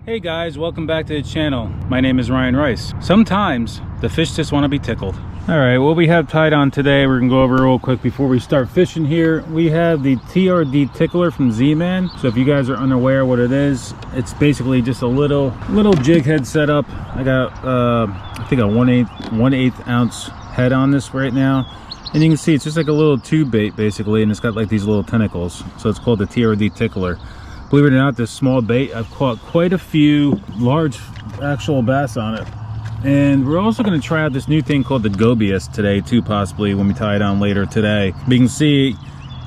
Hey guys, welcome back to the channel. My name is Ryan Rice. Sometimes the fish just want to be tickled. All right, what we have tied on today, we're gonna go over real quick before we start fishing here. We have the TRD Tickler from Zman. So if you guys are unaware what it is, it's basically just a little jig head setup. I got I think a 1/8 ounce head on this right now. And you can see it's just like a little tube bait basically, and it's got like these little tentacles. So it's called the TRD Tickler. Believe it or not, this small bait, I've caught quite a few large actual bass on it. And we're also going to try out this new thing called the gobius today too, possibly when we tie it on later today. But you can see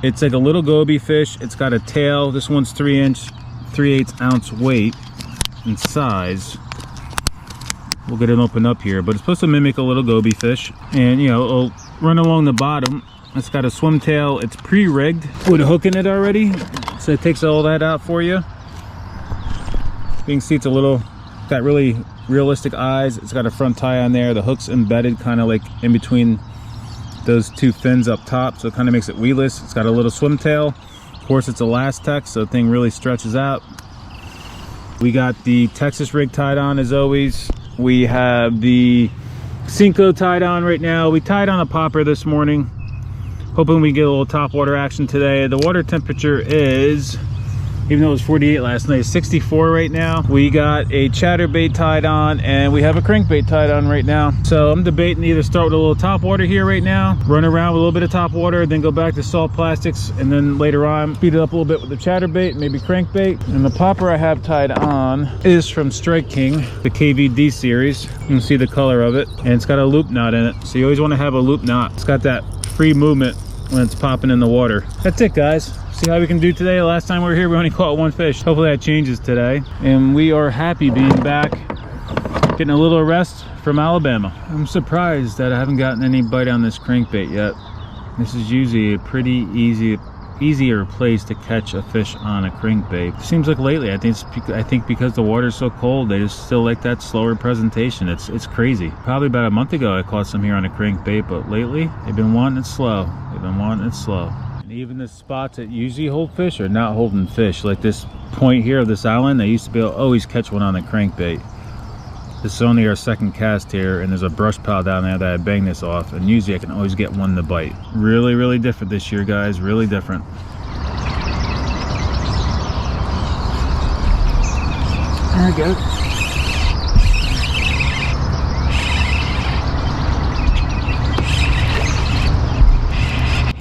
it's like a little goby fish. It's got a tail. This one's 3/8 ounce weight and size. We'll get it open up here, but it's supposed to mimic a little goby fish. And you know, it'll run along the bottom. It's got a swim tail. It's pre-rigged with a hook in it already, so it takes all that out for you. You can see it's got really realistic eyes. It's got a front tie on there. The hook's embedded kind of like in between those two fins up top, so it kind of makes it weedless. It's got a little swim tail. Of course, it's Elastex, so the thing really stretches out. We got the Texas rig tied on as always. We have the Cinco tied on right now. We tied on a popper this morning, hoping we get a little top water action today. The water temperature is, even though it was 48 last night, 64 right now. We got a chatterbait tied on and we have a crankbait tied on right now. So I'm debating either start with a little top water here right now, run around with a little bit of top water, then go back to salt plastics, and then later on speed it up a little bit with the chatterbait, maybe crankbait. And the popper I have tied on is from Strike King, the KVD series. You can see the color of it, and it's got a loop knot in it. So you always want to have a loop knot. It's got that free movement when it's popping in the water. That's it, guys. See how we can do today. The last time we were here, we only caught one fish. Hopefully that changes today. And we are happy being back, getting a little rest from Alabama. I'm surprised that I haven't gotten any bite on this crankbait yet. This is usually a pretty easier place to catch a fish on a crankbait. Seems like lately, I think because the water's so cold, they just still like that slower presentation. It's crazy. Probably about a month ago, I caught some here on a crankbait, but lately they've been wanting it slow. They've been wanting it slow. And even the spots that usually hold fish are not holding fish. Like this point here of this island, they used to be able to always catch one on the crankbait. This is only our second cast here, and there's a brush pile down there that I bang this off, and usually I can always get one to bite. Really different this year, guys. Really different. There we go.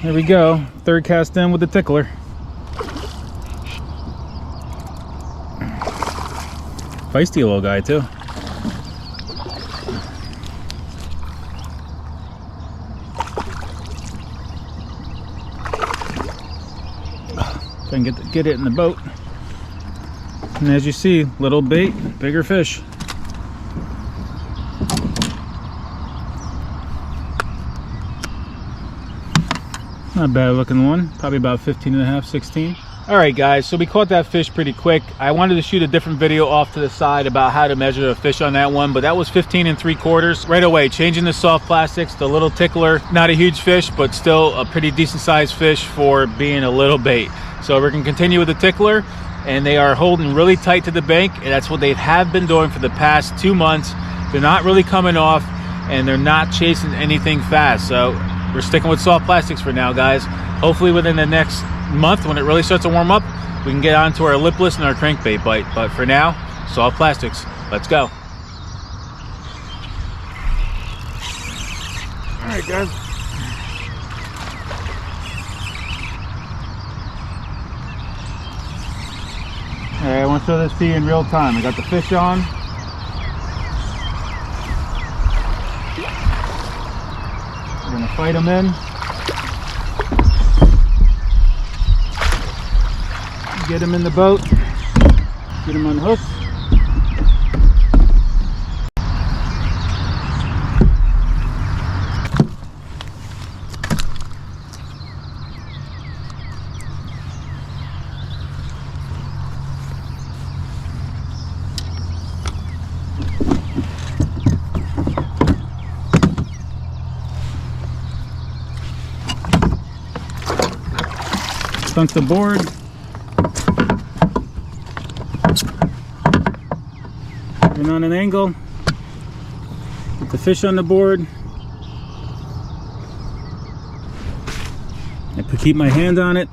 There we go. Third cast in with the tickler. Feisty little guy too. Try and get it in the boat. And as you see, little bait, bigger fish. Not a bad looking one, probably about 15.5, 16. All right guys, so we caught that fish pretty quick. I wanted to shoot a different video off to the side about how to measure a fish on that one, but that was 15 3/4. Right away, changing the soft plastics, the little tickler, not a huge fish, but still a pretty decent sized fish for being a little bait. So we're gonna continue with the tickler, and they are holding really tight to the bank, and that's what they have been doing for the past 2 months. They're not really coming off, and they're not chasing anything fast. So we're sticking with soft plastics for now, guys. Hopefully within the next month, when it really starts to warm up, we can get onto our lipless and our crankbait bite. But for now, soft plastics. Let's go. All right, guys. All right, I want to show this to you in real time. I got the fish on. We're gonna fight them in. Get them in the boat. Get them unhooked. Sunk the board. Turn on an angle. Get the fish on the board. I keep my hand on it.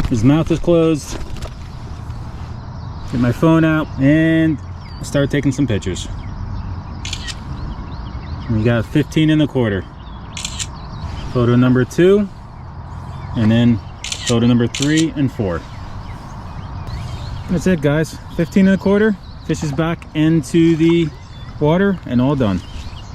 His mouth is closed. Get my phone out and start taking some pictures. We got 15 1/4. Photo number 2, and then photo number 3 and 4. That's it, guys. 15 1/4. Fish is back into the water and all done,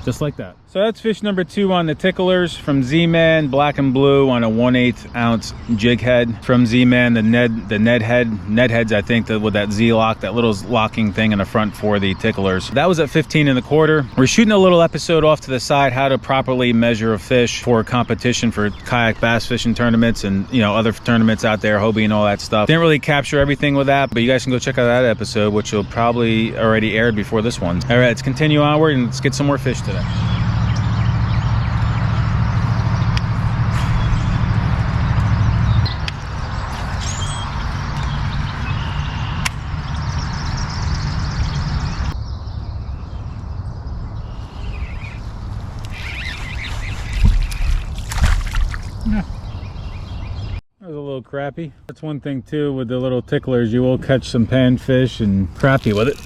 just like that. So that's fish number 2 on the Ticklerz from Z-Man, black and blue on a 1/8 ounce jig head from Z-Man. The Ned heads, I think, with that Z lock, that little locking thing in the front for the Ticklerz. That was at 15 1/4. We're shooting a little episode off to the side, how to properly measure a fish for competition for kayak bass fishing tournaments and, you know, other tournaments out there, Hobie and all that stuff. Didn't really capture everything with that, but you guys can go check out that episode, which will probably already aired before this one. All right, let's continue onward and let's get some more fish today. That was a little crappie. That's one thing too with the little Ticklerz, you will catch some panfish and crappie with it,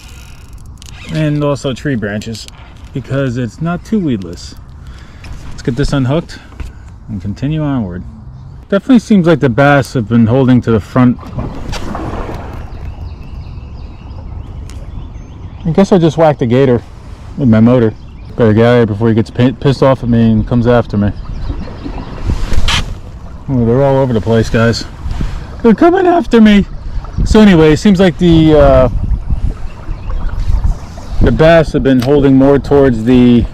and also tree branches, because it's not too weedless. Let's get this unhooked and continue onward. Definitely seems like the bass have been holding to the front. I guess I just whacked a gator with my motor. Better get out of here before he gets pissed off at me and comes after me. Oh, they're all over the place, guys. They're coming after me. So anyway, it seems like the bass have been holding more towards the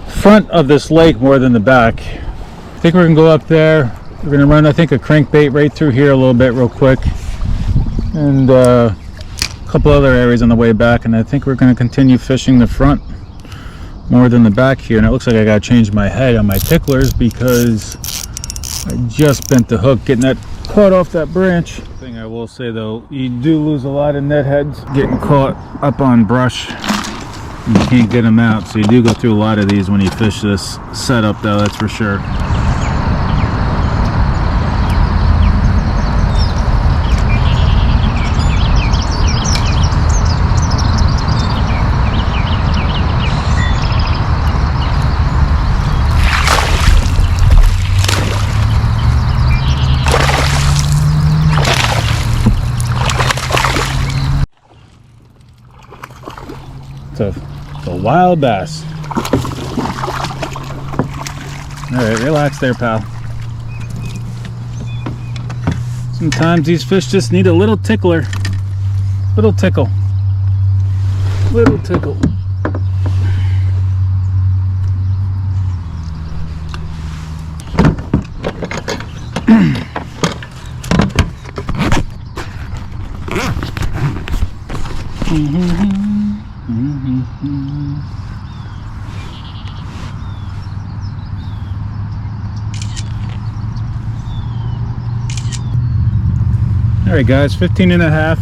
front of this lake more than the back. I think we're gonna go up there. We're gonna run, I think, a crankbait right through here a little bit real quick, and a couple other areas on the way back, and I think we're gonna continue fishing the front more than the back here. And it looks like I gotta change my head on my Ticklerz because I just bent the hook getting that caught off that branch. Thing I will say though, you do lose a lot of net heads getting caught up on brush. You can't get them out, so you do go through a lot of these when you fish this setup though, that's for sure. It's a wild bass. Alright, relax there, pal. Sometimes these fish just need a little tickler. Little tickle. Little tickle. All right, guys, 15 1/2.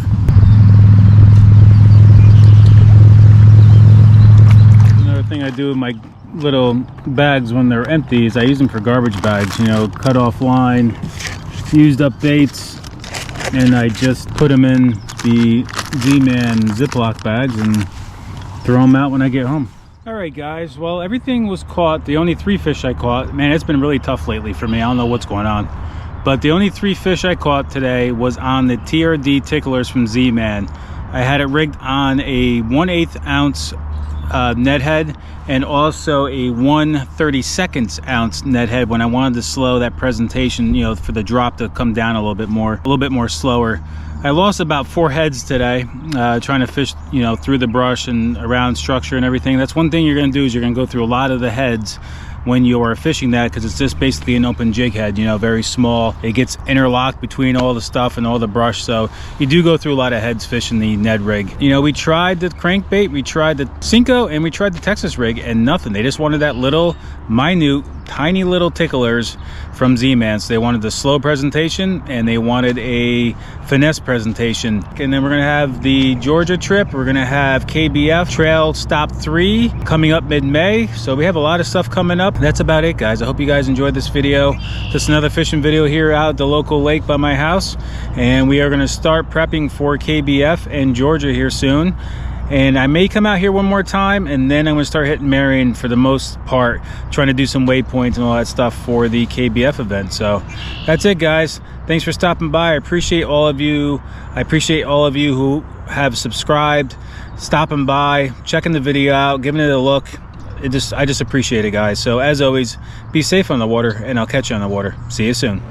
Another thing I do with my little bags when they're empty is I use them for garbage bags, you know, cut off line, used up baits, and I just put them in the Z-Man Ziploc bags and throw them out when I get home. All right, guys, well, everything was caught. The only 3 fish I caught, man, it's been really tough lately for me. I don't know what's going on, but the only 3 fish I caught today was on the TRD Ticklerz from Z-Man. I had it rigged on a 1/8 ounce net head and also a 1/32 ounce net head when I wanted to slow that presentation, you know, for the drop to come down a little bit more slower. I lost about 4 heads today trying to fish, you know, through the brush and around structure and everything. That's one thing you're going to do, is you're going to go through a lot of the heads when you are fishing that, because it's just basically an open jig head, you know, very small. It gets interlocked between all the stuff and all the brush, so you do go through a lot of heads fishing the Ned rig. You know, we tried the crankbait, we tried the Cinco, and we tried the Texas rig, and nothing. They just wanted that little minute tiny little ticklers from Zman. So they wanted the slow presentation and they wanted a finesse presentation. And then we're gonna have the Georgia trip. We're gonna have KBF Trail Stop 3 coming up mid-May. So we have a lot of stuff coming up. That's about it, guys. I hope you guys enjoyed this video. Just another fishing video here out at the local lake by my house. And we are gonna start prepping for KBF and Georgia here soon. And I may come out here one more time, and then I'm going to start hitting Marion for the most part, trying to do some waypoints and all that stuff for the KBF event. So that's it, guys. Thanks for stopping by. I appreciate all of you. I appreciate all of you who have subscribed, stopping by, checking the video out, giving it a look. I just appreciate it, guys. So as always, be safe on the water, and I'll catch you on the water. See you soon.